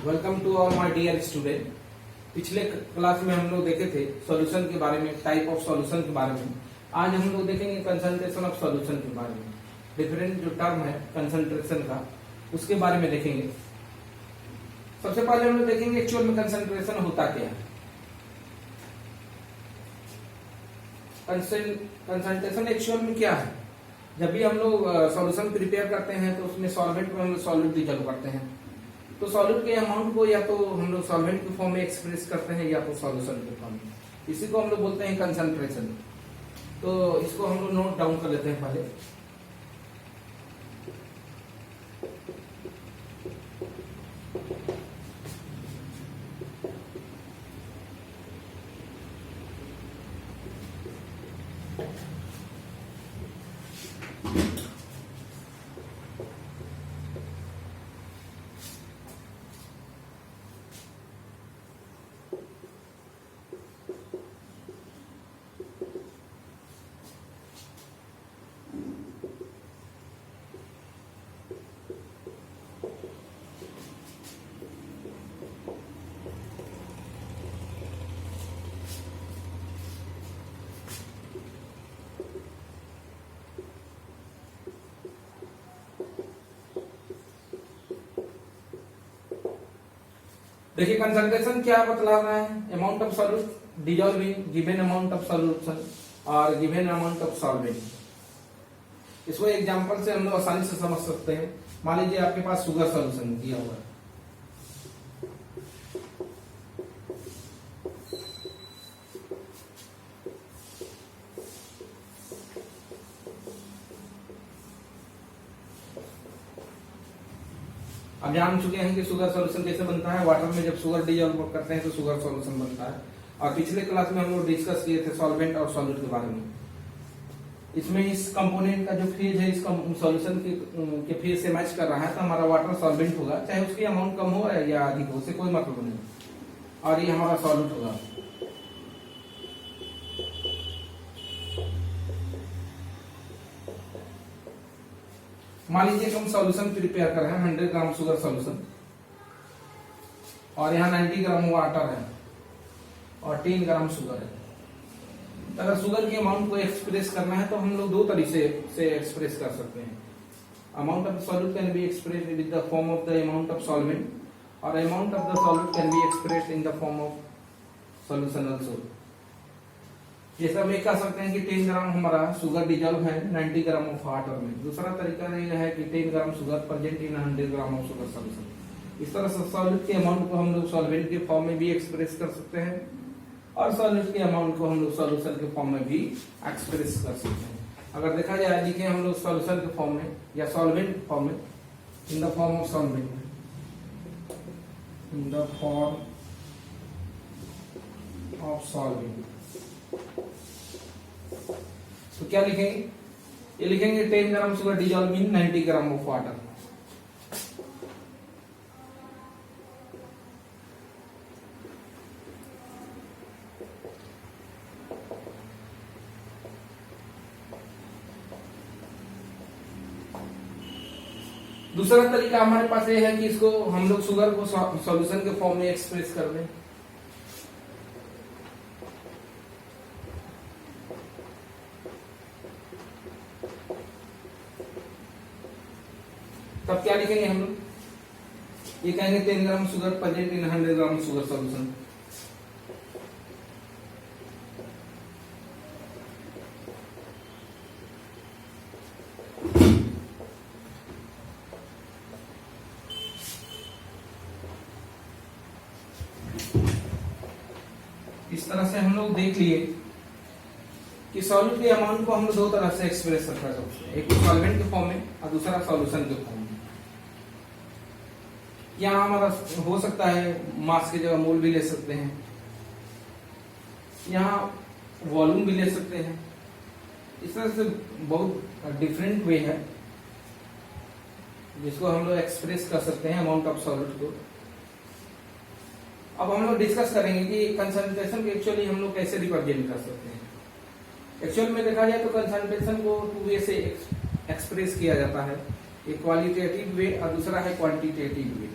Welcome to all my dear student. पिछले class में हम लोग देखे थे सॉल्यूशन के बारे में, टाइप ऑफ सॉल्यूशन के बारे में। आज हम लोग देखेंगे कंसंट्रेशन ऑफ सॉल्यूशन के बारे में। डिफरेंट जो टर्म है कंसंट्रेशन का, उसके बारे में देखेंगे। सबसे पहले हम लोग देखेंगे एक्चुअल में कंसंट्रेशन होता क्या है। कंसंट्रेशन एक्चुअल में क्या है? जब भी हम लोग सॉल्यूशन प्रिपेयर करते हैं तो उसमें सॉल्वेंट में हम लोग सॉल्यूट डिजोल्व करते हैं, तो सॉल्यूट के अमाउंट को या तो हम लोग सॉल्वेंट के फॉर्म में एक्सप्रेस करते हैं या तो सॉल्यूशन के फॉर्म में। इसी को हम लोग बोलते हैं कंसंट्रेशन। तो इसको हम लोग नोट डाउन कर लेते हैं पहले। देखिए कंसंट्रेशन क्या बतला रहा है? Amount of solute dissolving given amount of solution और गिवन अमाउंट ऑफ सॉल्वेंट। इसको एग्जांपल से हम लोग आसानी से समझ सकते हैं। मान लीजिए आपके पास शुगर सॉल्यूशन दिया हुआ है। अब जान चुके हैं कि शुगर सॉल्यूशन कैसे बनता है। वाटर में जब शुगर डिजॉल्व करते हैं तो शुगर सॉल्यूशन बनता है। और पिछले क्लास में हम लोग डिस्कस किए थे सॉल्वेंट और सॉल्यूट के बारे में। इसमें इस कंपोनेंट का जो फेज है इस सॉल्यूशन के फेज से मैच कर रहा है, तो हमारा वाटर सॉल्वेंट होगा, चाहे उसकी अमाउंट कम हो या अधिक हो, उससे कोई मतलब नहीं। और ये हमारा सॉल्यूट होगा। मान लीजिए कि हम सॉल्यूशन प्रिपेयर कर रहे हैं 100 ग्राम शुगर सॉल्यूशन, और यहाँ 90 ग्राम वाटर है और 3 ग्राम शुगर है। अगर शुगर की अमाउंट को एक्सप्रेस करना है तो हम लोग दो तरीके से एक्सप्रेस कर सकते हैं। Amount of solute can be expressed with the form of the amount of solvent, और amount of the solute can be expressed in the form of solution also. जैसे हम कह सकते हैं कि 10 ग्राम हमारा शुगर डिजॉल्व है 90 ग्राम ऑफ वाटर में। दूसरा तरीका यह है कि 10 gram sugar present in 100 gram of sugar solution. इस तरह से सॉल्यूट के अमाउंट को हम लोग सॉल्वेंट के फॉर्म में भी एक्सप्रेस कर सकते हैं, और सॉल्यूट के अमाउंट को हम लोग सॉल्यूशन के फॉर्म में भी एक्सप्रेस कर सकते हैं। अगर देखा जाए लिखे हम लोग सॉल्यूशन के फॉर्म में या सॉल्वेंट फॉर्म में, इन the form of solvent, in the form of solvent, तो क्या लिखेंगे? ये लिखेंगे 10 gram sugar dissolve in 90 gram of water. दूसरा तरीका हमारे पास ये है कि इसको हम लोग शुगर को सॉल्यूशन के फॉर्म में एक्सप्रेस कर दें। तब क्या लिखेंगे हम लोग? ये कहेंगे 10 gram sugar present in 100 gram sugar solution. इस तरह से हम लोग देख लिए कि सॉल्यूट के अमाउंट को हम लोग दो तरह से एक्सप्रेस कर सकते हैं, एक सॉल्वेंट के फॉर्म में और दूसरा सॉल्यूशन के फॉर्म में। यहाँ हमारा हो सकता है मास की जगह मोल भी ले सकते हैं, यहाँ वॉल्यूम भी ले सकते हैं। इस तरह से बहुत डिफरेंट वे है जिसको हम लोग एक्सप्रेस कर सकते हैं अमाउंट ऑफ सॉल्यूट को। अब हम लोग डिस्कस करेंगे कि कंसंट्रेशन को एक्चुअली हम लोग कैसे रिप्रेजेंट कर सकते हैं। एक्चुअल में देखा जाए तो कंसंट्रेशन को टू वे से एक्सप्रेस किया जाता है, एक क्वालिटेटिव वे और दूसरा है क्वांटिटेटिव वे।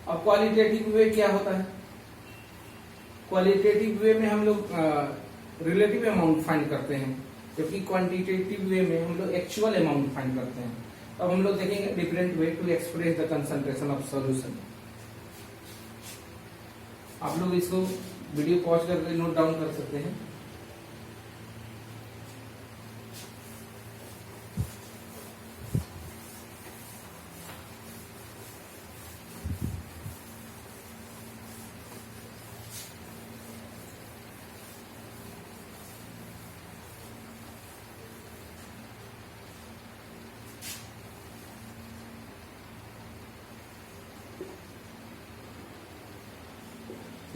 अब क्वालिटेटिव वे क्या होता है? क्वालिटेटिव वे में हम लोग रिलेटिव अमाउंट फाइंड करते हैं, जबकि क्वांटिटेटिव वे में हम लोग एक्चुअल अमाउंट फाइंड करते हैं। अब हम लोग देखेंगे different way to express the concentration of solution. आप लोग इसको वीडियो पॉज करके नोट डाउन कर सकते हैं।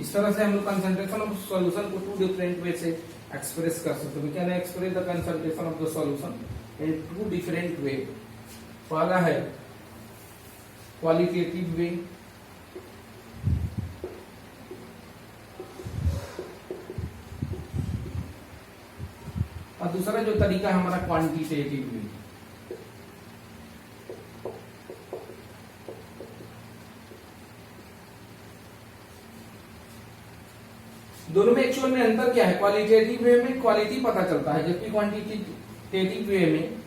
इस तरह से हम लोग कंसंट्रेशन ऑफ सॉल्यूशन को टू डिफरेंट वे से एक्सप्रेस कर सकते हैं। We can express the concentration of the solution in two different way. पहला है क्वालिटेटिव वे, और दूसरा जो तरीका है हमारा क्वांटिटेटिव वे। दोनों में एक्चुअल में अंतर क्या है? क्वालिटेटिव वे में क्वालिटी पता चलता है, जबकि क्वांटिटेटिव वे में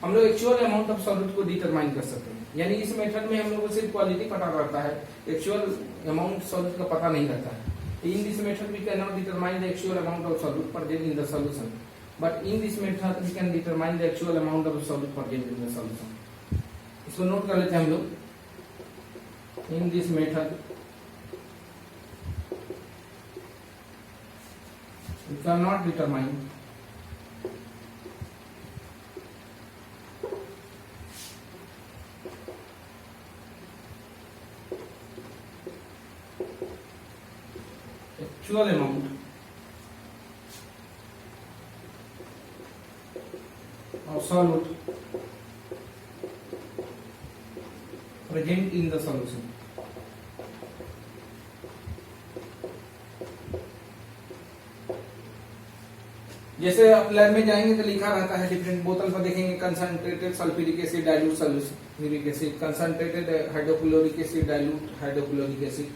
हम लोग एक्चुअल अमाउंट ऑफ सॉल्यूट को डिटरमाइन कर सकते हैं। यानी इस मेथड में हम लोग को सिर्फ क्वालिटी पता रहता है, एक्चुअल अमाउंट सॉल्यूट का पता नहीं रहता है। In this method we can not determine the actual amount of solute present in the solution, but in this method we can determine the actual amount of solute present in the solution. इसको note कर लेते हैं हम लोग। In this method we cannot determine actual amount of solute present in the solution। जैसे आप lab में जाएंगे तो लिखा रहता है डिफरेंट बोतल पर देखेंगे concentrated sulphuric acid, dilute sulphuric acid, concentrated hydrochloric acid, dilute hydrochloric acid.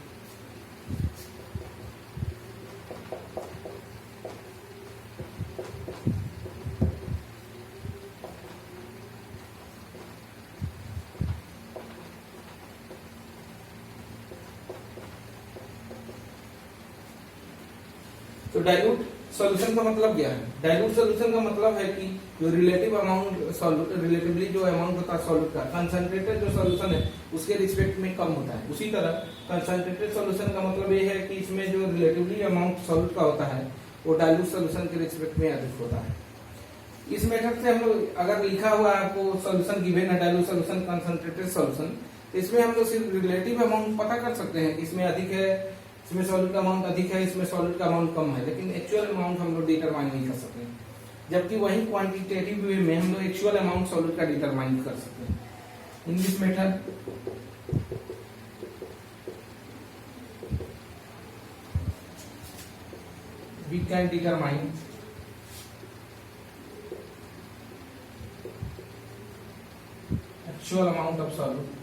तो डाइल्यूट सॉल्यूशन का मतलब क्या है? डाइल्यूट सॉल्यूशन का मतलब है कि जो रिलेटिव अमाउंट सॉल्यूट, रिलेटिवली जो अमाउंट होता है सॉल्यूट का, कंसंट्रेटेड जो सॉल्यूशन है उसके रिस्पेक्ट में कम होता है। उसी तरह कंसंट्रेटेड सॉल्यूशन का मतलब ये है कि इसमें जो रिलेटिवली अमाउंट सॉल्यूट का होता है वो डाइल्यूट सॉल्यूशन के रिस्पेक्ट में अधिक होता है। इस मेथड से हम लोग अगर लिखा हुआ है आपको सॉल्यूशन गिवन है डाइल्यूट सॉल्यूशन, कंसंट्रेटेड सॉल्यूशन, तो इसमें हम लोग सिर्फ रिलेटिव अमाउंट पता कर सकते हैं कि इसमें अधिक है, इसमें सॉल्यूट का अमाउंट अधिक है, इसमें सॉल्यूट का अमाउंट कम है, लेकिन एक्चुअल अमाउंट हम लोग डिटरमाइन नहीं कर सकते। जबकि वही क्वांटिटेटिव वे में हम लोग एक्चुअल अमाउंट सॉल्यूट का डिटरमाइन कर सकते हैं। In this method we can determine actual amount of solute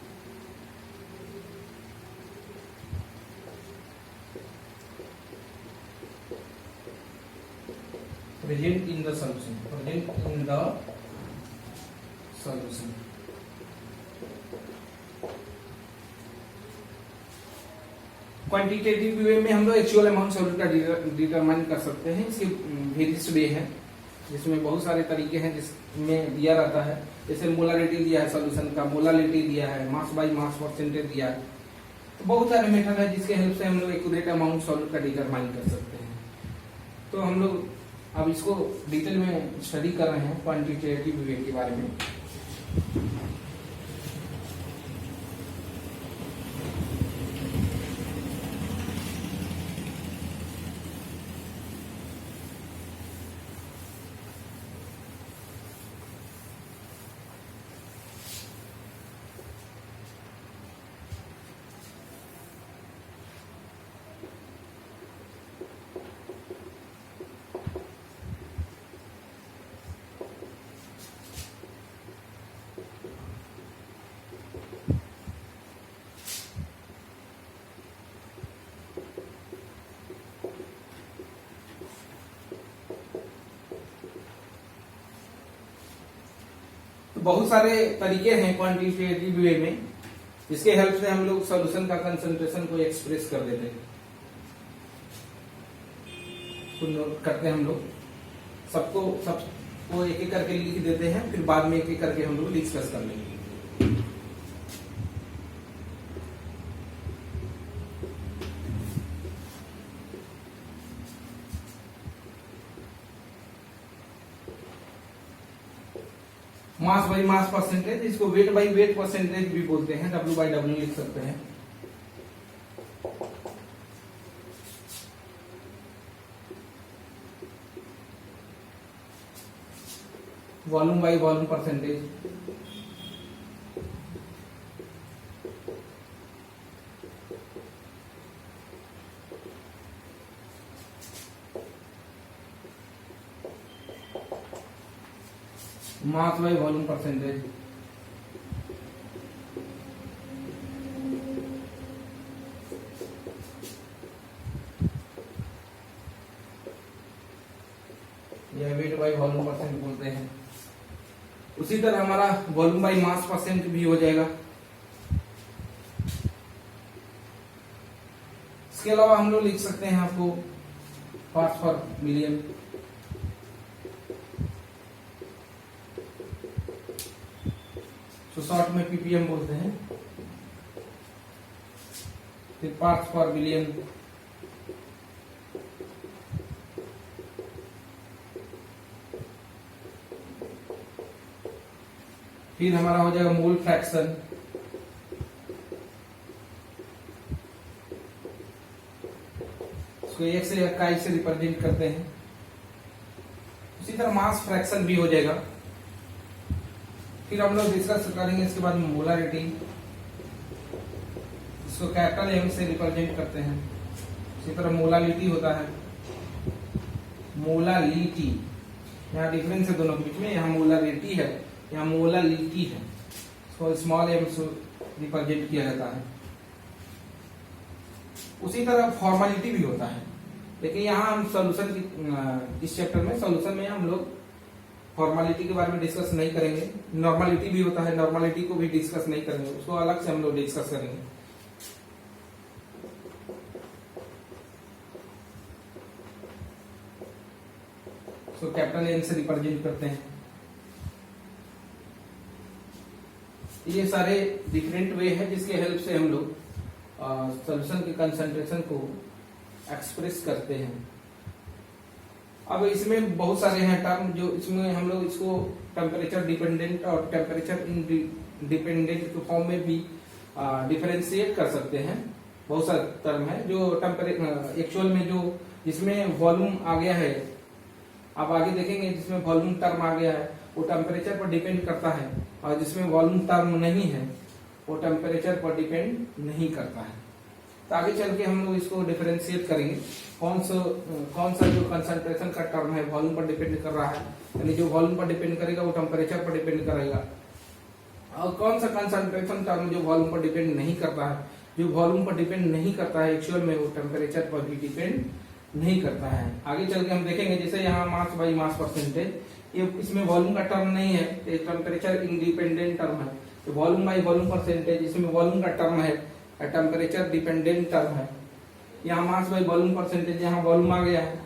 present in the solution, present in the solution। Quantitative way में हम लोग एक्चुअल अमाउंट सॉल्यूट का डिटरमाइन कर सकते हैं। इसके वेरियस वे है जिसमें बहुत सारे तरीके हैं जिसमें दिया रहता है। जैसे मोलारिटी दिया है सॉल्यूशन का, मोलारिटी दिया है, मास बाय मास परसेंटेज दिया है। तो बहुत सारे मेथड है जिसके हेल्प से हम लोग एक्यूरेट अमाउंट सॉल्यूट का डिटरमाइन कर सकते हैं। तो हम लोग अब इसको डिटेल में स्टडी कर रहे हैं क्वांटिटेटिव वे के बारे में। बहुत सारे तरीके हैं क्वांटिटेटिव वे में, जिसके हेल्प से हम लोग सॉल्यूशन का कंसंट्रेशन को एक्सप्रेस कर देते हैं। तो नोट करते हैं हम लोग, सबको एक एक करके लिख देते हैं, फिर बाद में एक एक करके हम लोग डिस्कस कर लेंगे। मास बाई मास परसेंटेज, इसको वेट बाई वेट परसेंटेज भी बोलते हैं, W बाई W लिख सकते हैं। Volume by volume percentage, mass by volume percentage, या वेट बाई वॉल्यूम परसेंट बोलते हैं। उसी तरह हमारा वॉल्यूम बाई मास परसेंट भी हो जाएगा। इसके अलावा हम लोग लिख सकते हैं आपको पार्ट्स पर मिलियन, तो शॉर्ट में पीपीएम बोलते हैं। फिर पार्ट्स पर बिलियन, फिर हमारा हो जाएगा मोल फ्रैक्शन, इसको एक से इकाई से रिप्रेजेंट करते हैं। उसी तरह मास फ्रैक्शन भी हो जाएगा। फिर हम लोग डिस्कस करेंगे इसके बाद मोलारिटी, इसको कैपिटल एम से रिप्रेजेंट करते हैं। इसी तरह मोलालिटी होता है, मोलालिटी, यहाँ डिफरेंस है दोनों के बीच में, यहाँ मोलारिटी है, यहाँ मोलालिटी है, इसको स्मॉल एम से रिप्रेजेंट किया जाता है। उसी तरह फॉर्मेलिटी भी होता है, लेकिन यहाँ हम सॉल्यूशन की इस चैप्टर में सॉल्यूशन में हम लोग फॉर्मेलिटी के बारे में डिस्कस नहीं करेंगे। नॉर्मलिटी भी होता है, नॉर्मलिटी को भी डिस्कस नहीं करेंगे, उसको अलग से हम लोग डिस्कस करेंगे। तो कैपिटल एन से रिप्रेजेंट करते हैं। ये सारे डिफरेंट वे है जिसके हेल्प से हम लोग सॉल्यूशन के कंसंट्रेशन को एक्सप्रेस करते हैं। अब इसमें बहुत सारे हैं टर्म, जो इसमें हम लोग इसको टेम्परेचर डिपेंडेंट और टेम्परेचर इंडिपेंडेंट के फॉर्म में भी डिफरेंशिएट कर सकते हैं। बहुत सारे टर्म है जो एक्चुअल में जो जिसमें वॉल्यूम आ गया है, आप आगे देखेंगे जिसमें वॉल्यूम टर्म आ गया है वो टेम्परेचर पर डिपेंड करता है, और जिसमें वॉल्यूम टर्म नहीं है वो टेम्परेचर पर डिपेंड नहीं करता है। तो आगे चल के हम लोग इसको डिफरेंशिएट करेंगे, कौन सा जो कंसंट्रेशन का टर्म है वॉल्यूम पर डिपेंड कर रहा है, यानी जो वॉल्यूम पर डिपेंड करेगा वो टेम्परेचर पर डिपेंड करेगा, और कौन सा कंसंट्रेशन टर्म जो वॉल्यूम पर डिपेंड नहीं करता है। जो वॉल्यूम पर डिपेंड नहीं करता है एक्चुअल में वो टेम्परेचर पर भी डिपेंड नहीं करता है। आगे चल के हम देखेंगे, जैसे यहाँ मास बाई मास परसेंटेज, ये इसमें वॉल्यूम का टर्म नहीं है, ये टेम्परेचर इंडिपेंडेंट टर्म है। तो वॉल्यूम बाई वॉल्यूम परसेंटेज, इसमें वॉल्यूम का टर्म है, टेम्परेचर डिपेंडेंट टर्म है। यहाँ मास बाई वॉल्यूम परसेंटेज, यहाँ वॉल्यूम आ गया है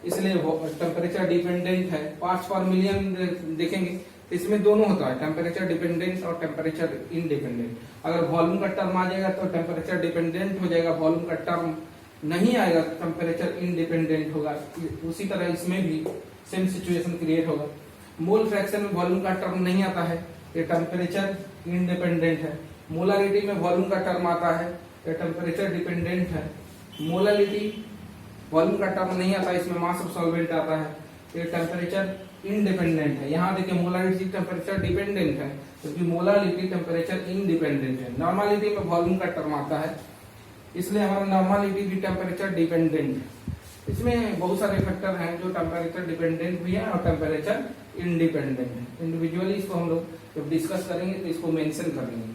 इसलिए टेम्परेचर डिपेंडेंट है। पार्ट्स पर मिलियन देखेंगे तो इसमें दोनों होता है, टेम्परेचर डिपेंडेंट और टेम्परेचर इंडिपेंडेंट। अगर वॉल्यूम का टर्म आ जाएगा तो टेम्परेचर डिपेंडेंट हो जाएगा, वॉल्यूम का टर्म नहीं आएगा तो टेम्परेचर इंडिपेंडेंट होगा। उसी तरह इसमें भी सेम सिचुएशन क्रिएट होगा। मोल फ्रैक्शन में वॉल्यूम का टर्म नहीं आता है, ये टेम्परेचर इंडिपेंडेंट है। मोलारिटी में वॉल्यूम का टर्म आता है, ये टेम्परेचर डिपेंडेंट है। मोलारिटी वॉल्यूम का टर्म नहीं आता, इसमें मास ऑफ सॉल्वेंट आता है, ये टेम्परेचर इंडिपेंडेंट है। यहाँ देखिए मोलारिटी टेम्परेचर डिपेंडेंट है, क्योंकि मोलारिटी टेम्परेचर इंडिपेंडेंट है। नॉर्मलिटी में वॉल्यूम का टर्म आता है, इसलिए हमारा नॉर्मलिटी भी टेम्परेचर डिपेंडेंट है। इसमें बहुत सारे फैक्टर हैं जो टेम्परेचर डिपेंडेंट भी है और टेम्परेचर इंडिपेंडेंट है। इंडिविजुअली इसको हम लोग जब डिस्कस करेंगे तो इसको मेंशन करेंगे।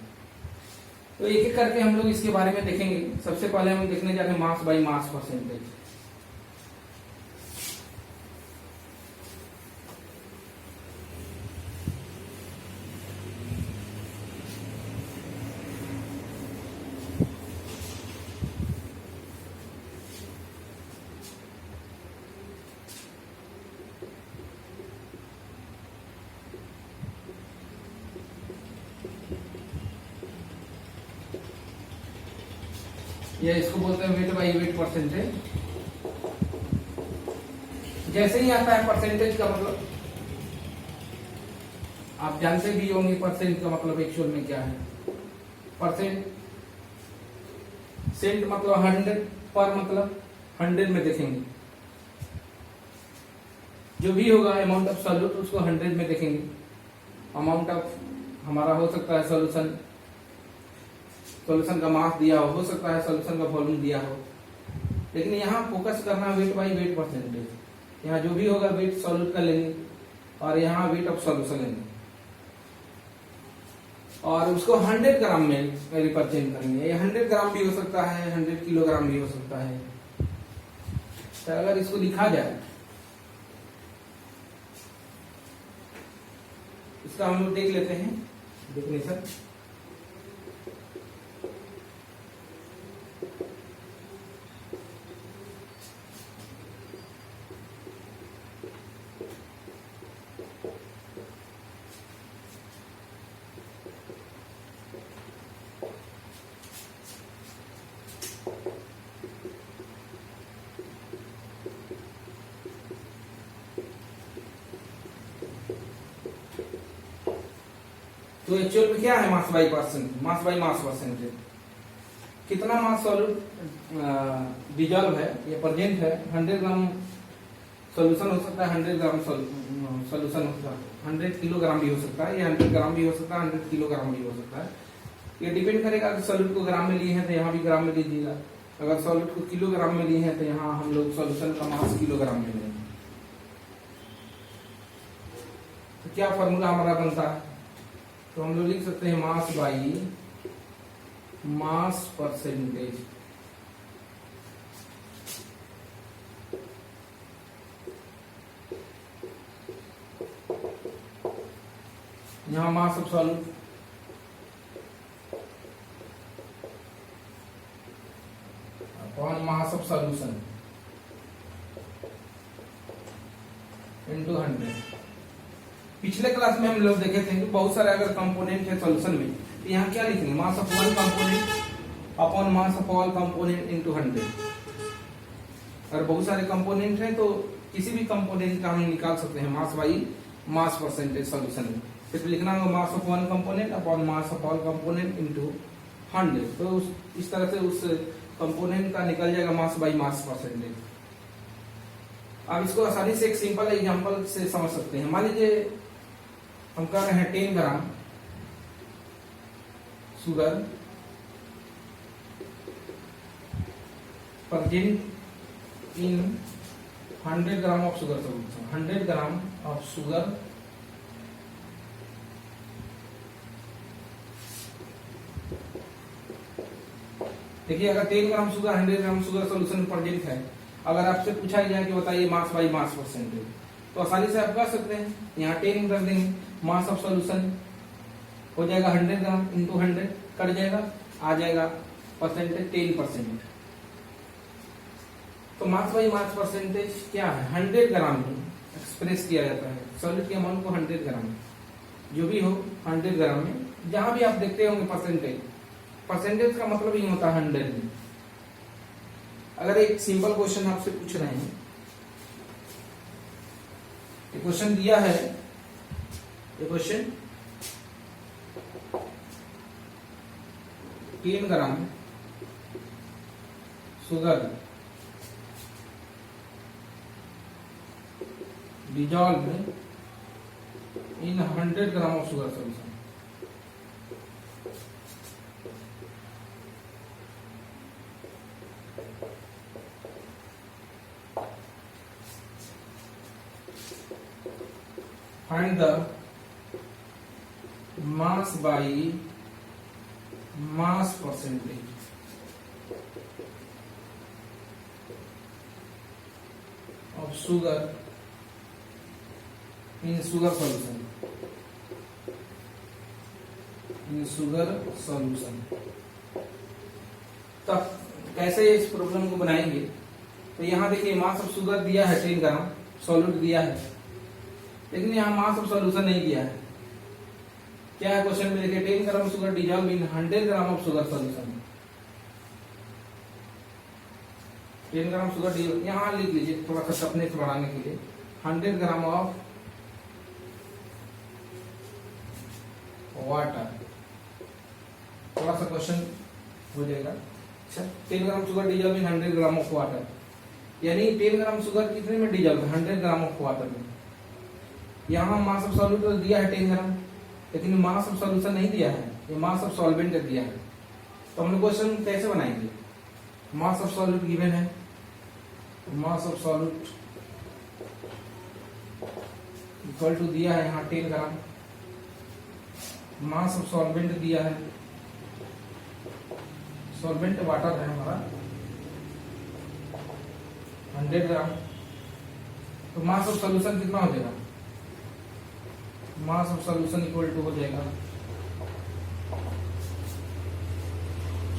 तो एक एक करके हम लोग इसके बारे में देखेंगे। सबसे पहले हम देखने जा रहे हैं मास बाई मास परसेंटेज। या इसको बोलते हैं वेट बाई वेट परसेंटेज। जैसे ही आता है परसेंटेज का मतलब आप जानते भी होंगे परसेंट का मतलब एक्चुअल में क्या है। परसेंट सेंट मतलब 100, पर मतलब 100 में देखेंगे, जो भी होगा अमाउंट ऑफ सॉल्यूट उसको 100 में देखेंगे। अमाउंट ऑफ हमारा हो सकता है सॉल्यूशन का मास दिया हो सकता है सॉल्यूशन का वॉल्यूम दिया हो, लेकिन यहाँ फोकस करना है वेट बाई वेट परसेंटेज। यहाँ जो भी होगा वेट सॉल्यूट का लेंगे और यहाँ वेट ऑफ सॉल्यूशन लेंगे और उसको 100 ग्राम में रिप्रेजेंट करेंगे। ये 100 ग्राम भी हो सकता है, 100 किलोग्राम भी हो सकता है। तो अगर इसको लिखा जाए, इसका हम लोग देख लेते हैं डेफिनेशन। तो एक्चुअल में क्या है मास बाई मास परसेंटेज। कितना मास सॉल्यूट डिजॉल्व है ये प्रेजेंट है। 100 ग्राम सॉल्यूशन हो सकता है, 100 ग्राम सॉल्यूशन हो सकता है, 100 किलोग्राम भी हो सकता है, ये 100 ग्राम भी हो सकता है, 100 किलोग्राम भी हो सकता है। ये डिपेंड करेगा कि सॉल्यूट को ग्राम में लिए हैं तो यहाँ भी ग्राम में लीजिएगा। अगर सॉल्यूट को किलोग्राम में लिए हैं तो यहाँ हम लोग सॉल्यूशन का मास किलोग्राम में लेंगे। तो क्या फॉर्मूला हमारा बनता है, तो हम लोग लिख सकते हैं मास बाई मास परसेंटेज। यहां mass of solute upon mass of solution into 100। पिछले क्लास में हम लोग देखे थे कि बहुत सारे अगर कंपोनेंट है सॉल्यूशन में तो यहाँ क्या लिखेंगे, mass of one component upon mass of all component into 100। अगर बहुत सारे कंपोनेंट हैं तो किसी भी कंपोनेंट का हम निकाल सकते हैं mass by mass percentage solution में। फिर लिखना होगा mass of one component upon mass of all component into 100। तो इस तरह से उस कंपोनेंट का निकल जाएगा मास बाई मास परसेंटेज। अब इसको आसानी से एक सिंपल एग्जांपल से समझ सकते हैं। मान लीजिए हम कर रहे हैं 10 gram sugar present in 100 gram of sugar solution. 100 gram of sugar देखिए, अगर 10 gram sugar 100 gram sugar solution present है, अगर आपसे पूछा जाए कि बताइए मास बाई मास परसेंटेज, तो आसानी से आप कर सकते हैं। यहाँ 10 कर देंगे, मास ऑफ सॉल्यूशन हो जाएगा 100 ग्राम इंटू 100 कट जाएगा, आ जाएगा परसेंटेज 10%। तो मास बाई मास परसेंटेज क्या है, 100 ग्राम में एक्सप्रेस किया जाता है। सॉल्यूट के अमाउंट को 100 ग्राम जो भी हो 100 ग्राम में, जहां भी आप देखते होंगे परसेंटेज का मतलब ही होता है 100 में। अगर एक सिंपल क्वेश्चन आपसे पूछ रहे हैं, क्वेश्चन दिया है, ये question 10 gram sugar dissolve in 100 gram of sugar solution. Find the mass by mass percentage of sugar in sugar solution. तब कैसे इस प्रॉब्लम को बनाएंगे, तो यहाँ देखिए मास ऑफ शुगर दिया है 10 ग्राम, सॉल्यूट दिया है, लेकिन यहाँ मास ऑफ सॉल्यूशन नहीं दिया है। क्या है क्वेश्चन में, देखिए 10 gram sugar dissolve in 100 gram of sugar solution. 10 gram sugar D, यहाँ लिख लीजिए थोड़ा सा सपने से बढ़ाने के लिए, 100 ग्राम ऑफ वाटर। थोड़ा सा क्वेश्चन हो जाएगा। अच्छा, 10 gram sugar dissolve in 100 gram of water, यानी 10 ग्राम शुगर कितने में डिजॉल्व है? 100 ग्राम ऑफ वाटर में। यहाँ मास ऑफ सॉल्यूट दिया है 10 ग्राम, लेकिन मास ऑफ सॉल्यूशन नहीं दिया है, ये मास ऑफ सॉल्वेंट दिया है। तो हम लोग क्वेश्चन कैसे बनाएंगे? मास ऑफ सॉल्यूट गिवन है, mass of solute equal to दिया है यहाँ 10 ग्राम, मास ऑफ सॉल्वेंट दिया है, सॉल्वेंट वाटर है हमारा 100 ग्राम। तो मास ऑफ सॉल्यूशन कितना हो जाएगा? Mass of solution equal to हो जाएगा,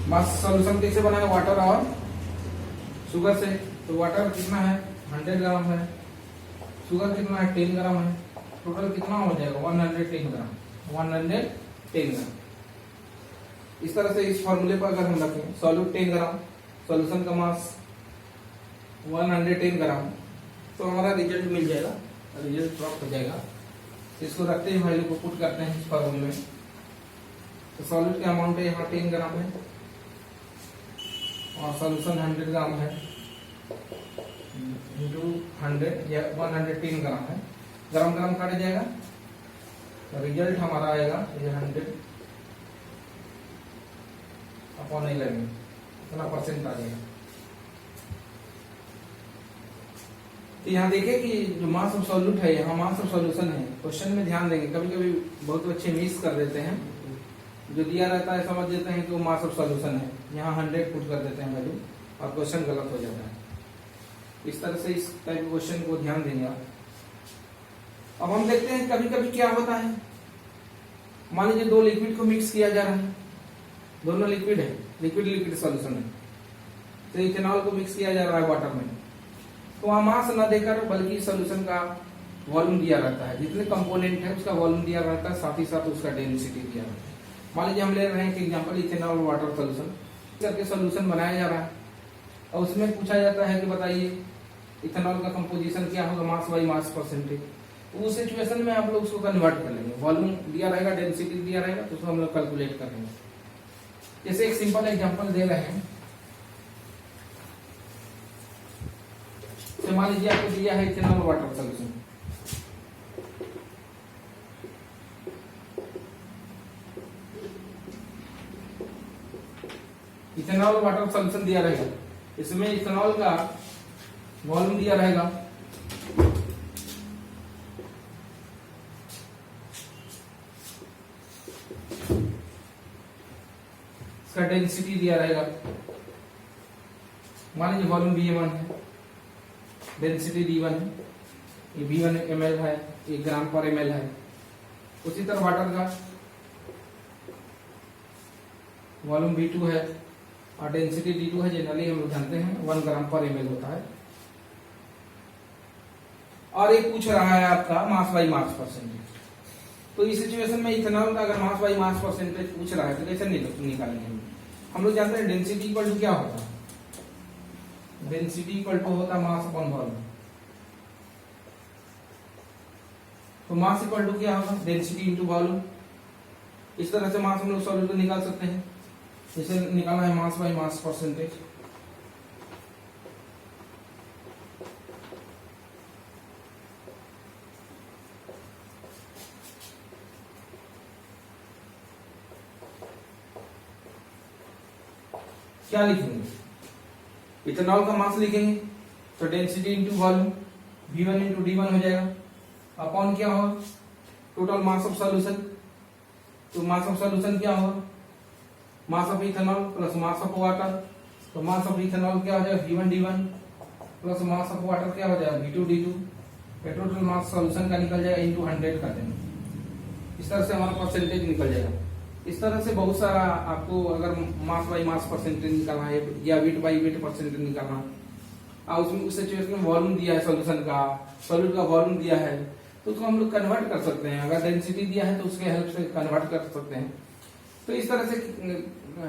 मास सॉल्यूशन कैसे बनाए? वाटर और शुगर से। तो वाटर कितना है? 100 ग्राम है, शुगर कितना है? 10 ग्राम है, टोटल कितना हो जाएगा? 110 ग्राम, 110 ग्राम। इस तरह से इस फॉर्मूले पर अगर हम रखें सॉल्यूट 10 ग्राम, सॉल्यूशन का मास 110 ग्राम, तो हमारा रिजल्ट मिल जाएगा, रिजल्ट प्राप्त हो जाएगा। इसको रखते हैं, वैल्यू को पुट करते हैं इस फॉर्मूले में। तो सॉल्यूट का अमाउंट है यहाँ 10 ग्राम है और सॉल्यूशन 100 ग्राम है, इंटू 100 या 110 ग्राम है, ग्राम ग्राम काटा जाएगा, तो रिजल्ट हमारा आएगा ये 100 अपॉन 11, इतना परसेंट आ जाएगा। तो यहाँ देखिए कि जो मास ऑफ सॉल्यूट है, यहाँ मास ऑफ सॉल्यूशन है। क्वेश्चन में ध्यान देंगे, कभी कभी बहुत बच्चे मिस कर देते हैं, जो दिया रहता है समझ देते हैं कि वो मास ऑफ सॉल्यूशन है, यहाँ 100 पुट कर देते हैं वैल्यू और क्वेश्चन गलत हो जाता है। इस तरह से इस टाइप क्वेश्चन को ध्यान देंगे आप। अब हम देखते हैं कभी कभी क्या होता है, मान लीजिए दो लिक्विड को मिक्स किया जा रहा है, दोनों लिक्विड है, लिक्विड लिक्विड सॉल्यूशन है, तो इथेनॉल को मिक्स किया जा रहा है वाटर में, तो वहां मास न देकर बल्कि सॉल्यूशन का वॉल्यूम दिया रहता है, जितने कंपोनेंट है उसका वॉल्यूम दिया रहता है, साथ ही साथ उसका डेंसिटी दिया रहता है। मान लीजिए हम ले रहे हैं कि एग्जांपल इथेनॉल वाटर सॉल्यूशन करके सॉल्यूशन बनाया जा रहा है, और उसमें पूछा जाता है कि बताइए इथेनॉल का कंपोजिशन क्या होगा, मास बाई मास परसेंटेज। उस सिचुएशन में आप लोग उसको कन्वर्ट कर लेंगे, वॉल्यूम दिया रहेगा, डेंसिटी दिया रहेगा, तो उसको हम लोग कैलकुलेट कर लेंगे। जैसे एक सिंपल एग्जांपल दे रहे हैं, तो मान लीजिए आपको दिया है ethanol water solution, ethanol water solution दिया रहेगा, इसमें इथेनॉल का वॉल्यूम दिया रहेगा, इसका डेंसिटी दिया रहेगा, मान लीजिए वॉल्यूम V1 है, डेंसिटी D1 है, ये V1 ml है, 1 ग्राम पर ml है। उसी तरह वाटर का वॉल्यूम V2 है और डेंसिटी D2 है, जनरली हम लोग जानते हैं 1 ग्राम पर ml होता है। और ये पूछ रहा है आपका मास बाई मास परसेंटेज, तो इस सिचुएशन में इथेनॉल का अगर मास बाई मास परसेंटेज पूछ रहा है तो कैसे निकालेंगे? हम लोग जानते हैं डेंसिटी इक्वल टू क्या होता है, डेंसिटी इक्वल टू होता है मास अपॉन वॉल्यूम। तो मास इक्वल टू क्या होगा? Density into volume. इस तरह से मास हम लोग सॉल्यूट निकाल सकते हैं, जैसे निकालना है मास बाई मास परसेंटेज। क्या लिखेंगे? इथेनॉल का मास लिखेंगे, तो density into volume V1 into D1 हो जाएगा, अपॉन क्या होगा? Total mass of solution. तो मास ऑफ सॉल्यूशन क्या होगा? Mass of ethanol plus mass of water. तो मास ऑफ इथेनॉल क्या हो जाएगा? V1 D1 plus mass of water क्या हो जाएगा? V2 D2। Total mass solution का निकल जाएगा इंटू 100 कर देंगे। इस तरह से हमारा परसेंटेज निकल जाएगा। इस तरह से बहुत सारा आपको अगर मास बाई मास परसेंटेज निकालना है या वेट बाई वेट परसेंटेज निकालना है, और उसमें उस सिचुएशन में वॉल्यूम दिया है सॉल्यूशन का, सॉल्यूट का वॉल्यूम दिया है, तो उसको हम लोग कन्वर्ट कर सकते हैं। अगर डेंसिटी दिया है तो उसके हेल्प से कन्वर्ट कर सकते हैं। तो इस तरह से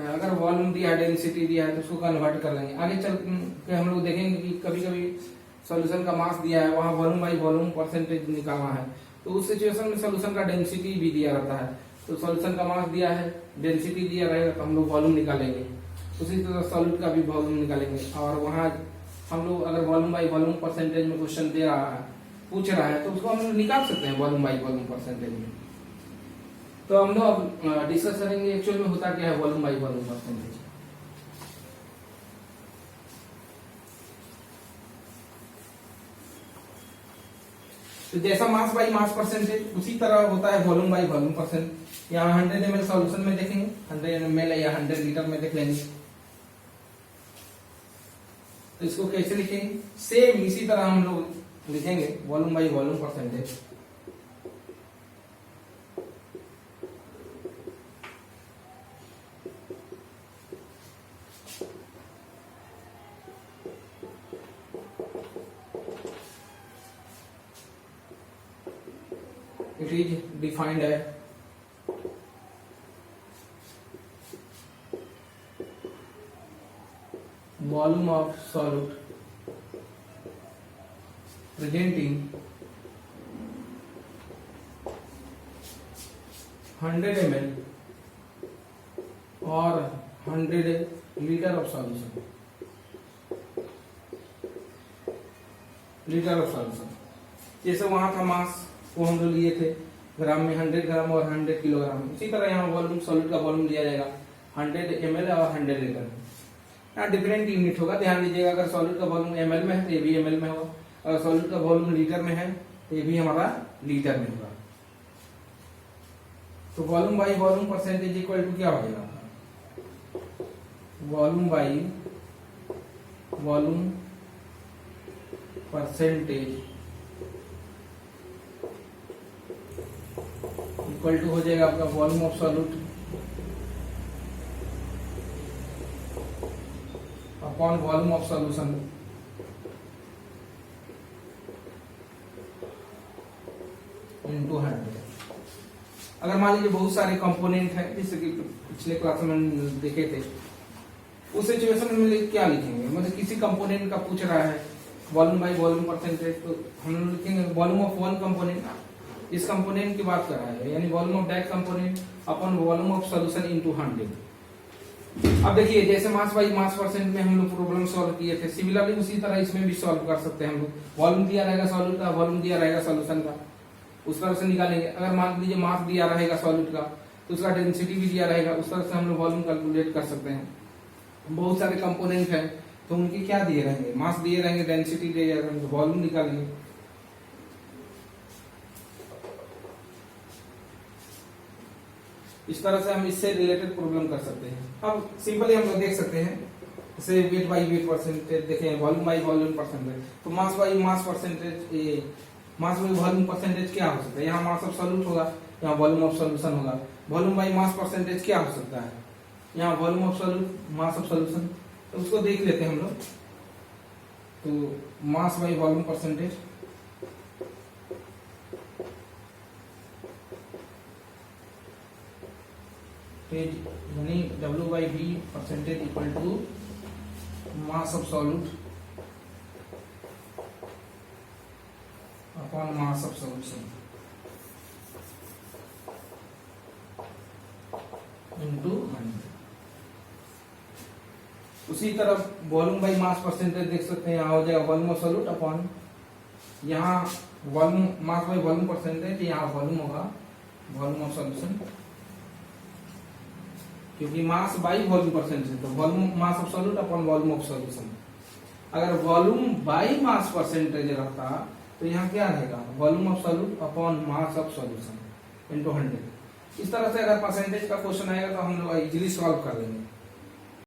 अगर वॉल्यूम दिया है, डेंसिटी दिया है, तो उसको कन्वर्ट कर लेंगे। आगे चल के हम लोग देखेंगे कि कभी कभी सॉल्यूशन का मास दिया है, वहां वॉल्यूम बाई वॉल्यूम परसेंटेज निकालना है, तो उस सिचुएशन में सॉल्यूशन का डेंसिटी भी दिया रहता है। तो सॉल्यूशन का मास दिया है, डेंसिटी दिया रहेगा, तो हम लोग वॉल्यूम निकालेंगे। उसी तरह सॉलिड का भी वॉल्यूम निकालेंगे। और वहां हम लोग अगर वॉल्यूम बाई वॉल्यूम परसेंटेज में क्वेश्चन दे रहा है, पूछ रहा है, तो उसको हम लोग निकाल सकते हैं वॉल्यूम बाई वॉल्यूम परसेंटेज में। तो हम लोग अब डिस्कस करेंगे एक्चुअल में होता क्या है वॉल्यूम बाई वॉल्यूम परसेंटेज। तो जैसा मास बाई मास परसेंटेज, उसी तरह होता है वॉल्यूम बाई वॉल्यूम परसेंट। यहाँ 100 ml सॉल्यूशन में देखेंगे, 100 ml या 100 लीटर में देख लेंगे। तो इसको कैसे लिखेंगे? सेम इसी तरह हम लोग लिखेंगे volume by volume percentage. It is defined as volume of solute presenting 100 ml or 100 liter of solution. Litre of solution, जैसे वहां था मास वो हम लोग लिए थे ग्राम में 100 ग्राम और 100 किलोग्राम, इसी तरह यहाँ वॉल्यूम सॉलिड का वॉल्यूम दिया जाएगा 100 ml और 100 लीटर। यहाँ डिफरेंट यूनिट होगा, ध्यान दीजिएगा। अगर सॉलिड का वॉल्यूम ml में है तो ये भी ml में होगा, अगर सॉलिड का वॉल्यूम लीटर में है तो ये भी हमारा लीटर में होगा। तो volume by volume percentage equal to क्या हो जाएगा? Volume by volume percentage equal to हो जाएगा आपका volume of solute upon volume of solution into 100। अगर मान लीजिए बहुत सारे कंपोनेंट है, जैसे कि पिछले क्लास में देखे थे, उस सिचुएशन में क्या लिखेंगे? मतलब किसी कंपोनेंट का पूछ रहा है वॉल्यूम बाई वॉल्यूम परसेंटेज, तो हम लोग लिखेंगे वॉल्यूम ऑफ वन कंपोनेंट, इस कंपोनेंट की बात कर रहा है, यानी volume of that component upon volume of solution into 100। अब देखिए जैसे मास बाई मास परसेंट में हम लोग प्रॉब्लम सॉल्व किए थे, सिमिलरली उसी तरह इसमें भी सॉल्व कर सकते हैं हम लोग। वॉल्यूम दिया रहेगा सॉल्यूट का, वॉल्यूम दिया रहेगा सॉल्यूशन का, उस तरह से निकालेंगे। अगर मान लीजिए मास दिया रहेगा सॉल्यूट का तो उसका डेंसिटी भी दिया रहेगा, उस तरह से हम लोग वॉल्यूम कैलकुलेट कर सकते हैं। बहुत सारे कंपोनेंट है तो उनके क्या दिए रहेंगे? मास दिए रहेंगे, डेंसिटी दिए रहेंगे, वॉल्यूम निकालेंगे। इस तरह से हम इससे रिलेटेड प्रॉब्लम कर सकते हैं। अब सिंपली हम लोग देख सकते हैं, जैसे वेट बाई वेट परसेंटेज देखें, वॉल्यूम बाई वॉल्यूम परसेंटेज, तो mass by mass percentage, mass by volume percentage क्या हो सकता है? यहाँ मास ऑफ सॉल्यूट होगा, यहाँ वॉल्यूम ऑफ सॉल्यूशन होगा। वॉल्यूम बाई मास परसेंटेज क्या हो सकता है? यहाँ volume of solute, mass of solution, तो उसको देख लेते हैं हम लोग। तो मास बाई वॉल्यूम परसेंटेज, यानी W by V percentage equal to mass of solute upon mass of solution into 100। उसी तरह वॉल्यूम बाई मास परसेंटेज देख सकते हैं, यहाँ हो जाएगा वॉल्यूम ऑफ सॉल्यूट अपॉन, यहाँ volume mass by volume percentage, यहाँ वॉल्यूम होगा वॉल्यूम ऑफ सॉल्यूशन, क्योंकि मास बाई वॉल्यूम परसेंटेज, तो volume mass of solute upon volume of solution. अगर वॉल्यूम बाई मास परसेंटेज रहता तो यहाँ क्या रहेगा? Volume of solute upon mass of solution into 100। इस तरह से अगर परसेंटेज का क्वेश्चन आएगा तो हम लोग इजीली सॉल्व कर लेंगे।